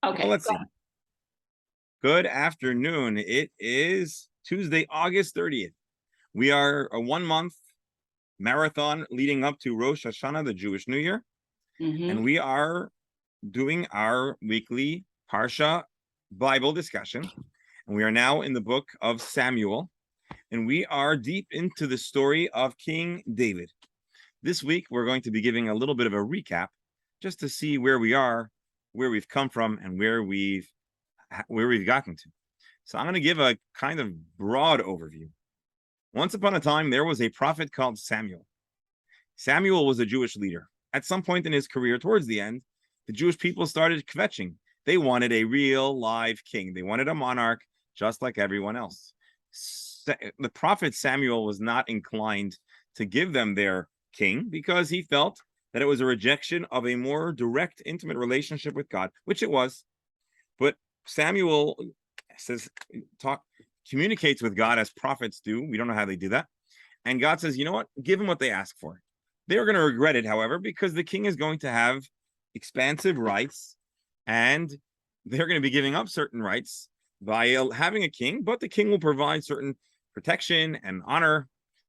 Okay. Well, let's see. Good afternoon. It is Tuesday, August 30th. We are a 1 month marathon leading up to Rosh Hashanah, the Jewish New Year. And we are doing our weekly Parsha Bible discussion. And we are now in the book of Samuel. And we are deep into the story of King David. This week, we're going to be giving a little bit of a recap just to see where we are, where we've come from, and where we've gotten to. So I'm going to give a kind of broad overview. Once upon a time, there was a prophet called Samuel. Samuel was a Jewish leader. At some point in his career, towards the end, the Jewish people started kvetching. They wanted a real live king. They wanted a monarch just like everyone else. The prophet Samuel was not inclined to give them their king because he felt that it was a rejection of a more direct, intimate relationship with God, which it was. But Samuel communicates with God as prophets do. We don't know how they do that. And God says, you know what? Give them what they ask for. They're going to regret it, however, because the king is going to have expansive rights and they're going to be giving up certain rights by having a king, but the king will provide certain protection and honor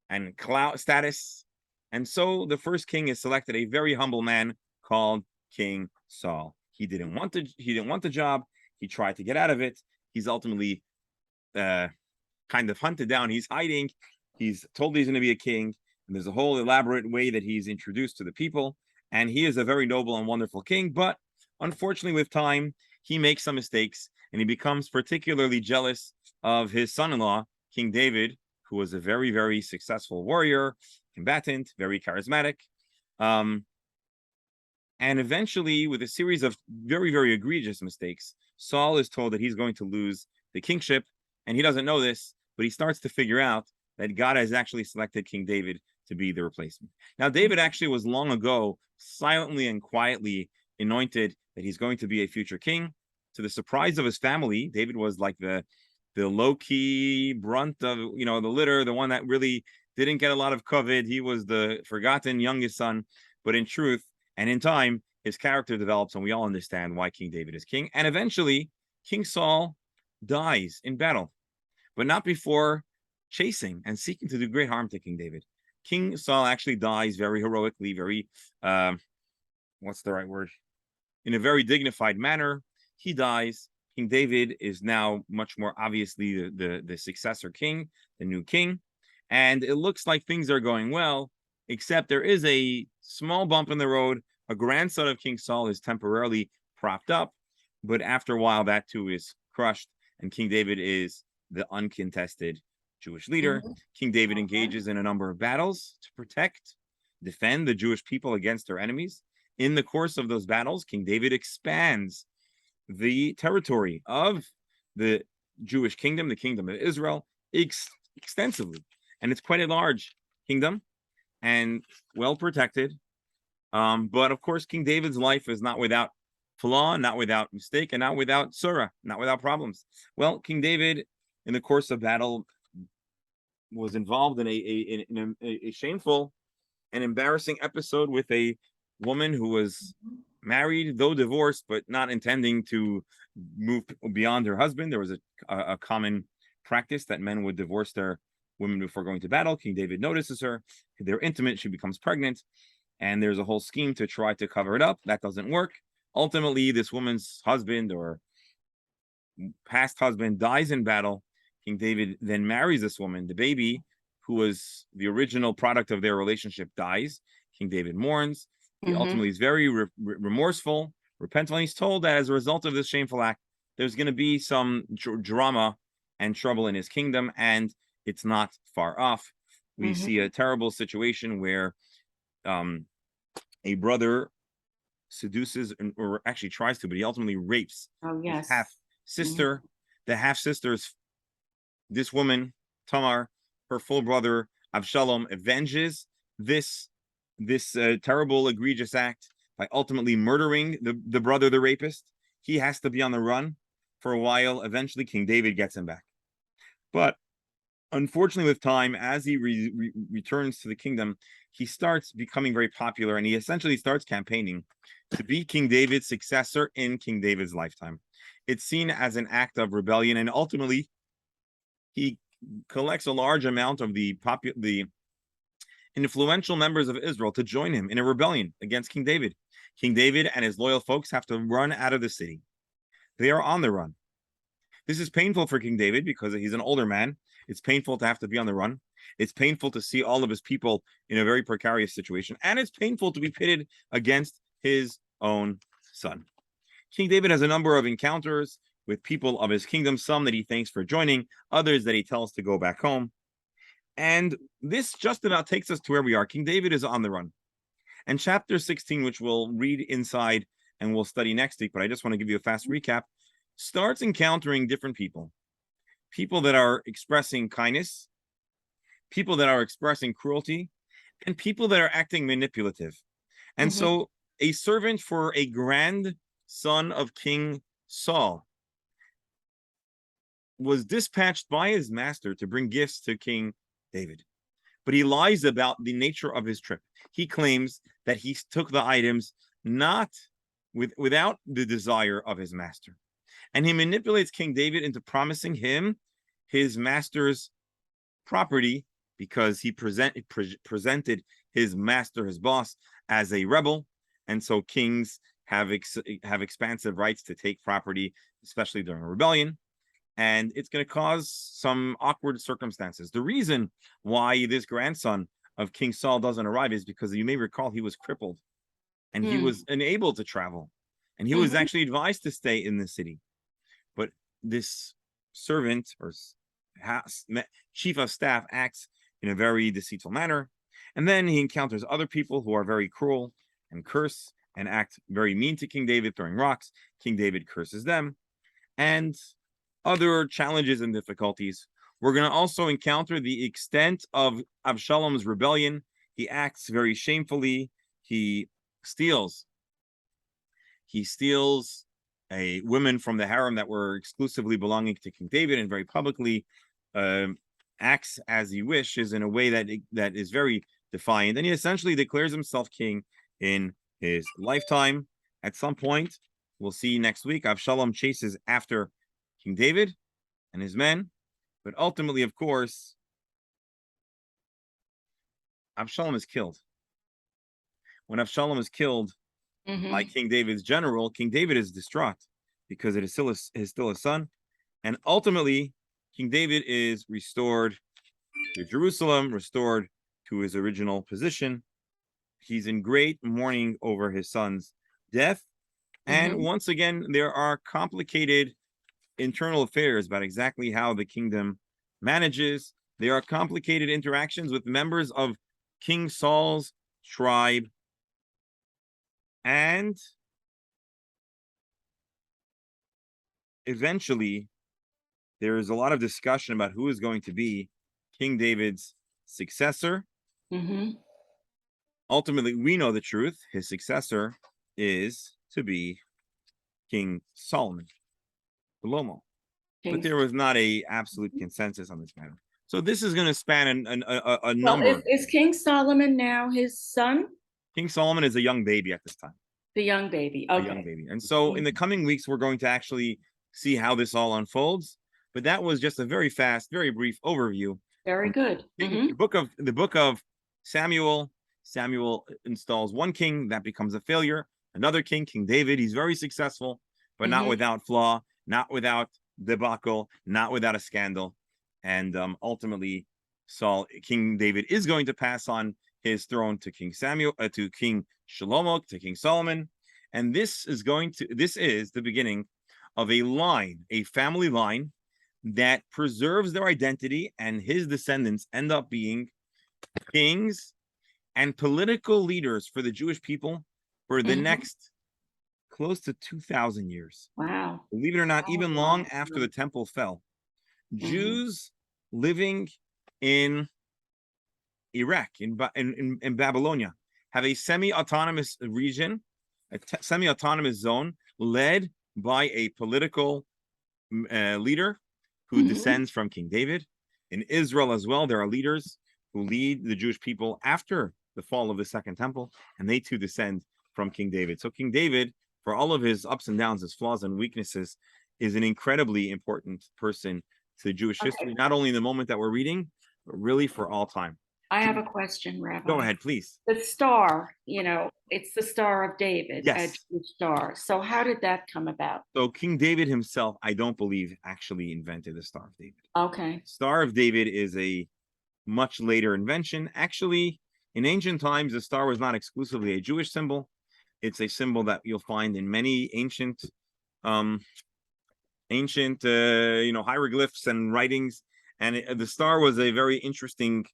and clout status. And so the first king is selected, a very humble man called King Saul. He didn't want the job. He tried to get out of it. He's ultimately kind of hunted down. He's hiding. He's told he's going to be a king. And there's a whole elaborate way that he's introduced to the people. And he is a very noble and wonderful king. But unfortunately, with time, he makes some mistakes. And he becomes particularly jealous of his son-in-law, King David, who was a very, very successful warrior, combatant, very charismatic. And eventually, with a series of very, very egregious mistakes, Saul is told that he's going to lose the kingship, and he doesn't know this, but he starts to figure out that God has actually selected King David to be the replacement. Now, David actually was long ago silently and quietly anointed that he's going to be a future king. To the surprise of his family, David was like the low-key brunt of, the litter, the one that really didn't get a lot of covet. He was the forgotten youngest son, but in truth, and in time, his character develops, and we all understand why King David is king. And eventually, King Saul dies in battle, but not before chasing and seeking to do great harm to King David. King Saul actually dies very heroically, very, what's the right word? In a very dignified manner. He dies. King David is now much more obviously the successor king, the new king. And it looks like things are going well, except there is a small bump in the road. A grandson of King Saul is temporarily propped up, but after a while, that too is crushed, and King David is the uncontested Jewish leader. King David engages in a number of battles to defend the Jewish people against their enemies. In the course of those battles, King David expands the territory of the Jewish kingdom, the kingdom of Israel, extensively. And it's quite a large kingdom and well protected. But of course, King David's life is not without flaw, not without mistake, and not without surah, not without problems. Well, King David, in the course of battle, was involved in a shameful and embarrassing episode with a woman who was married, though divorced, but not intending to move beyond her husband. There was a common practice that men would divorce their women before going to battle. King David notices her. They're intimate. She becomes pregnant. And there's a whole scheme to try to cover it up. That doesn't work. Ultimately, this woman's husband or past husband dies in battle. King David then marries this woman. The baby, who was the original product of their relationship, dies. King David mourns. He ultimately is very remorseful, repentful. And he's told that as a result of this shameful act, there's going to be some drama and trouble in his kingdom, and it's not far off. We see a terrible situation where a brother seduces, or actually tries to, but he ultimately rapes his half-sister. The half-sister's, this woman, Tamar, her full brother, Avshalom, avenges this terrible, egregious act by ultimately murdering the brother, the rapist. He has to be on the run for a while. Eventually, King David gets him back. But Unfortunately, with time, as he returns to the kingdom, he starts becoming very popular, and he essentially starts campaigning to be King David's successor in King David's lifetime. It's seen as an act of rebellion, and ultimately, he collects a large amount of the influential members of Israel to join him in a rebellion against King David. King David and his loyal folks have to run out of the city. They are on the run. This is painful for King David because he's an older man. It's painful to have to be on the run. It's painful to see all of his people in a very precarious situation. And it's painful to be pitted against his own son. King David has a number of encounters with people of his kingdom, some that he thanks for joining, others that he tells to go back home. And this just about takes us to where we are. King David is on the run. And chapter 16, which we'll read inside and we'll study next week, but I just want to give you a fast recap, starts encountering different people. People that are expressing kindness, people that are expressing cruelty, and people that are acting manipulative. And so a servant for a grandson of King Saul was dispatched by his master to bring gifts to King David. But he lies about the nature of his trip. He claims that he took the items not without the desire of his master. And he manipulates King David into promising him his master's property because he presented his master, his boss, as a rebel. And so kings have expansive rights to take property, especially during a rebellion. And it's going to cause some awkward circumstances. The reason why this grandson of King Saul doesn't arrive is because you may recall he was crippled and he was unable to travel. And he was actually advised to stay in the city. But this servant or chief of staff acts in a very deceitful manner. And then he encounters other people who are very cruel and curse and act very mean to King David, throwing rocks. King David curses them. And other challenges and difficulties. We're going to also encounter the extent of Absalom's rebellion. He acts very shamefully. He steals a women from the harem that were exclusively belonging to King David, and very publicly acts as he wishes in a way that is very defiant. And he essentially declares himself king in his lifetime. At some point, we'll see next week, Absalom chases after King David and his men, but ultimately, of course, Absalom is killed. When Absalom is killed by King David's general, King David is distraught because it is still his son. And ultimately, King David is restored to Jerusalem, restored to his original position. He's in great mourning over his son's death. And once again, there are complicated internal affairs about exactly how the kingdom manages. There are complicated interactions with members of King Saul's tribe. And eventually, there is a lot of discussion about who is going to be King David's successor. Ultimately, we know the truth. His successor is to be King Solomon. But there was not a absolute consensus on this matter. So this is going to span a number. Well, is King Solomon now his son? King Solomon is a young baby at this time. The young baby. Okay. A young baby. And so in the coming weeks, we're going to actually see how this all unfolds. But that was just a very fast, very brief overview. Very good. The book of Samuel. Samuel installs one king that becomes a failure. Another king, King David. He's very successful, but not without flaw, not without debacle, not without a scandal. And ultimately, King David is going to pass on his throne to King Shlomo, to King Solomon. And this is the beginning of a family line that preserves their identity, and his descendants end up being kings and political leaders for the Jewish people for the next close to 2,000 years. Wow. Believe it or not, even long after the temple fell, Jews living in Iraq, in Babylonia, have a semi-autonomous region, a semi-autonomous zone led by a political leader who descends from King David. in Israel as well, there are leaders who lead the Jewish people after the fall of the Second Temple, and they too descend from King David. So King David, for all of his ups and downs, his flaws and weaknesses, is an incredibly important person to Jewish history, not only in the moment that we're reading, but really for all time. I have a question, Rabbi. Go ahead, please. The star, it's the Star of David, a Yes. Jewish star. So how did that come about? So King David himself, I don't believe, actually invented the Star of David. Okay. Star of David is a much later invention. Actually, in ancient times, the star was not exclusively a Jewish symbol. It's a symbol that you'll find in many ancient hieroglyphs and writings. And the star was a very interesting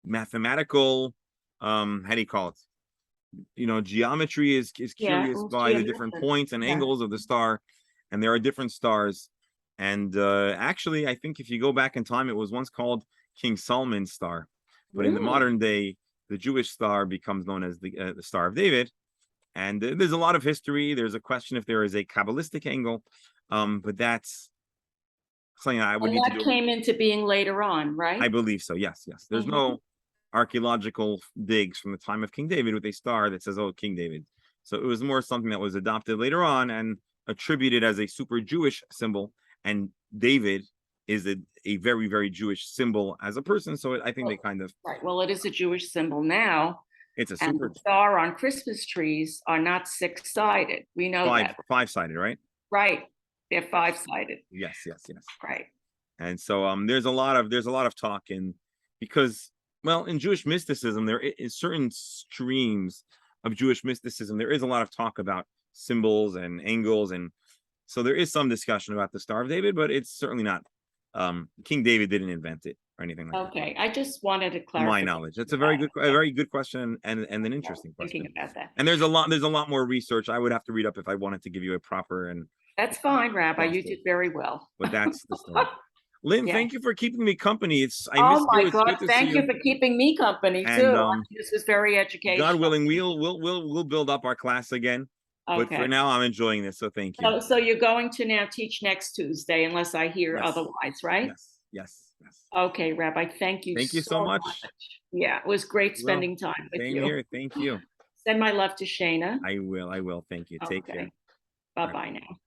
mathematical, how do you call it? Geometry is curious by the different points and angles of the star, and there are different stars. And actually, I think if you go back in time, it was once called King Solomon's star, but in the modern day, the Jewish star becomes known as the Star of David. And there's a lot of history. There's a question if there is a Kabbalistic angle, but that's something I would need to do. That came into being later on, right? I believe so. Yes. There's no archaeological digs from the time of King David with a star that says, "Oh, King David." So it was more something that was adopted later on and attributed as a super Jewish symbol. And David is a very, very Jewish symbol as a person. So I think they kind of right. Well, it is a Jewish symbol now. It's a and super the star on Christmas trees are not six-sided. We know that. Five-sided, right? Right. They're five-sided. Yes. Right. And so there's a lot of talk because in Jewish mysticism, there is certain streams of Jewish mysticism. There is a lot of talk about symbols and angles, and so there is some discussion about the Star of David, but it's certainly not. King David didn't invent it or anything like that. Okay, I just wanted to clarify. My knowledge. That's a very good question and an interesting question. Thinking about that. And there's a lot more research I would have to read up if I wanted to give you a proper and. That's fine, Rabbi. You did very well. But that's the story. Lynn, thank you for keeping me company. Oh my God! Thank you for keeping me company too. This was very educational. God willing, we'll build up our class again. Okay. But for now, I'm enjoying this, so thank you. So you're going to now teach next Tuesday, unless I hear otherwise, right? Yes. Okay, Rabbi. Thank you. Thank you so much. Yeah, it was great spending time with you. Same here. Thank you. Send my love to Shayna. I will. Thank you. Take care. Bye-bye now.